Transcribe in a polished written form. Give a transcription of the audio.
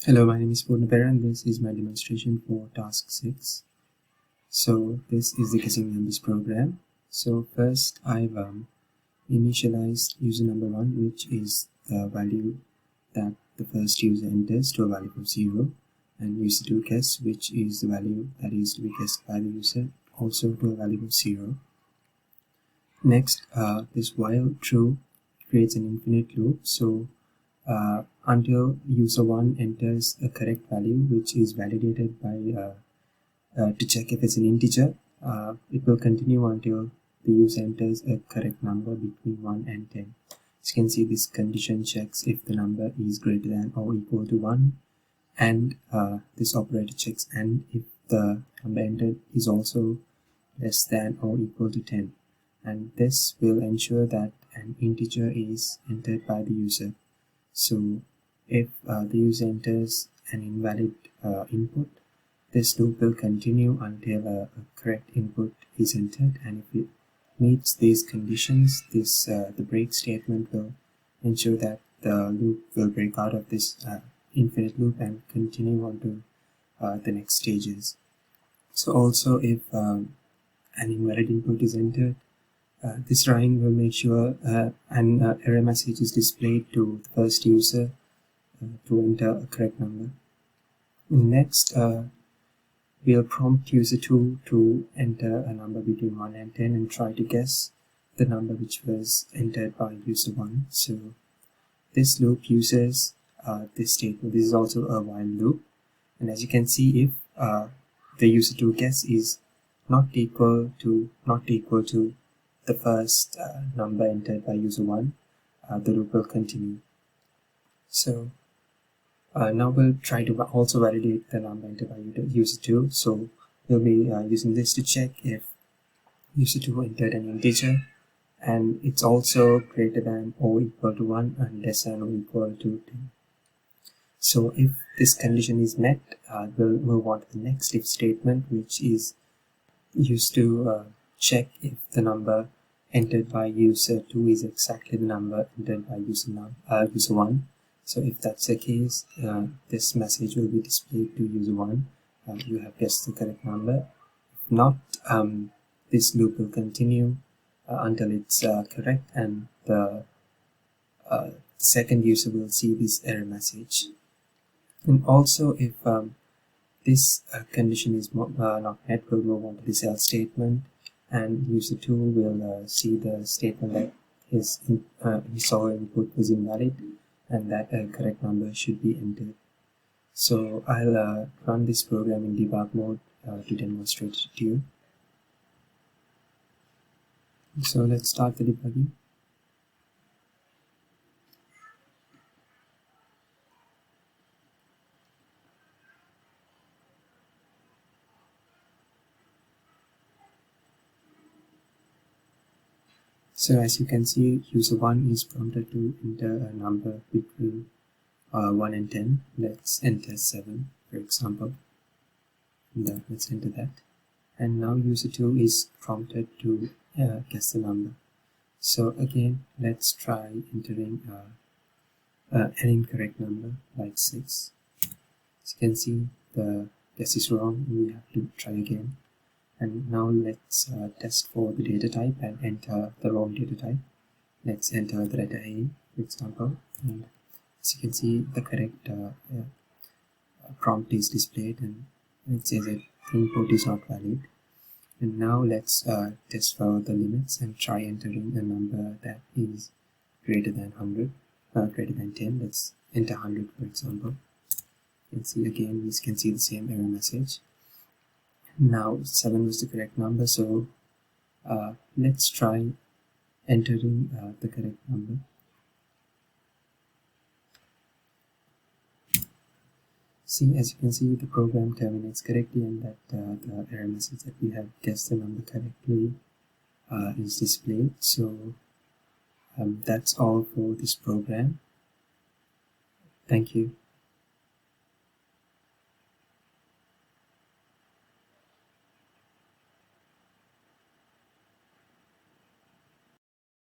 Hello, my name is Purnapera and this is my demonstration for task 6. So this is the guessing numbers program. So first I've initialized user number 1, which is the value that the first user enters to a value of 0, and user 2 guess, which is the value that is to be guessed by the user, also to a value of 0. Next, this while true creates an infinite loop. So until user 1 enters a correct value, which is validated by to check if it's an integer, it will continue until the user enters a correct number between 1 and 10. As you can see, this condition checks if the number is greater than or equal to 1, and this operator checks and if the number entered is also less than or equal to 10, and this will ensure that an integer is entered by the user. So if the user enters an invalid input, this loop will continue until a correct input is entered, and if it meets these conditions, the break statement will ensure that the loop will break out of this infinite loop and continue on to the next stages. So also if an invalid input is entered, this running will make sure an error message is displayed to the first user to enter a correct number. Next, we'll prompt user 2 to enter a number between 1 and 10 and try to guess the number which was entered by user 1. So this loop uses this statement. This is also a while loop, and as you can see, if the user 2 guess is not equal to the first number entered by user 1, the loop will continue. So now we'll try to also validate the number entered by user 2. So we'll be using this to check if user 2 entered an integer and it's also greater than or equal to 1 and less than or equal to 10. So if this condition is met, we'll move on to the next if statement, which is used to check if the number entered by user 2 is exactly the number entered by user 1. So if that's the case, this message will be displayed to user 1. You have guessed the correct number. If not, this loop will continue until it's correct, and the second user will see this error message. And also if this condition is not met, we'll move on to this else statement, and user 2 will see the statement that his input was invalid and that a correct number should be entered. So I'll run this program in debug mode to demonstrate it to you. So let's start the debugging. So as you can see, user 1 is prompted to enter a number between 1 and 10. Let's enter 7, for example. Let's enter that. And now user 2 is prompted to guess the number. So again, let's try entering an incorrect number like 6. As you can see, the guess is wrong and we have to try again. And now let's test for the data type and enter the wrong data type. Let's enter the letter A, for example, and as you can see, the correct prompt is displayed and it says that input is not valid. And now let's test for the limits and try entering a number that is greater than 100, greater than 10. Let's enter 100, for example. You can see again, we can see the same error message. Now 7 was the correct number, so let's try entering the correct number. See, as you can see, the program terminates correctly and that the error message that we have guessed the number correctly is displayed. So that's all for this program. Thank you.